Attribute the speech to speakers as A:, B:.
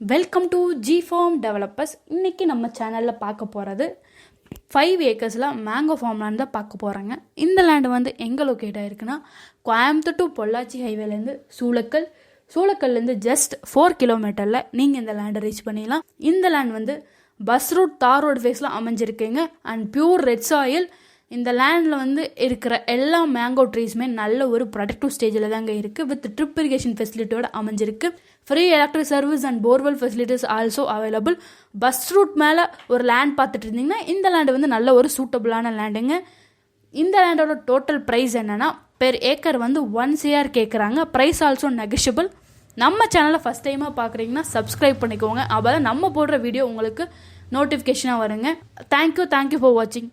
A: Welcome to G Farm Developers. இன்றைக்கி நம்ம சேனலில் பார்க்க போகிறது 5 ஏக்கர்ஸில் மேங்கோ ஃபார்ம் லேண்ட் தான் பார்க்க போகிறாங்க. இந்த லேண்டு வந்து எங்கே லொக்கேட் ஆகிருக்குன்னா, கோயம்புத்தூர் டு பொள்ளாச்சி ஹைவேலேருந்து சூளக்கல்லேருந்து ஜஸ்ட் 4 கிலோமீட்டரில் நீங்கள் இந்த லேண்டை ரீச் பண்ணிடலாம். இந்த லேண்ட் வந்து பஸ் ரூட் தார் ரோடு ஃபேஸில் அமைஞ்சிருக்குங்க. And pure red soil. இந்த லேண்டில் வந்து இருக்கிற எல்லா மேங்கோ ட்ரீஸுமே நல்ல ஒரு ப்ரொடக்டிவ் ஸ்டேஜில் தாங்க இருக்குது. வித் ட்ரிப் இரிகேஷன் ஃபெசிலிட்டியோட அமைஞ்சிருக்கு. Free electric service and borewell facilities also available. Bus route மேலே ஒரு லேண்ட் பார்த்துட்டு இருந்தீங்கன்னா இந்த லேண்டு வந்து நல்ல ஒரு சூட்டபுளான லேண்டுங்க. இந்த லேண்டோட டோட்டல் ப்ரைஸ் என்னென்னா, பெர் ஏக்கர் வந்து 1 CR கேட்குறாங்க. Price also negotiable. நம்ம சேனலை ஃபஸ்ட் டைமாக பார்க்குறீங்கன்னா சப்ஸ்கிரைப் பண்ணிக்கோங்க. அப்போ தான் நம்ம போடுற வீடியோ உங்களுக்கு நோட்டிஃபிகேஷனாக வருங்க. தேங்க்யூ ஃபார் வாட்சிங்.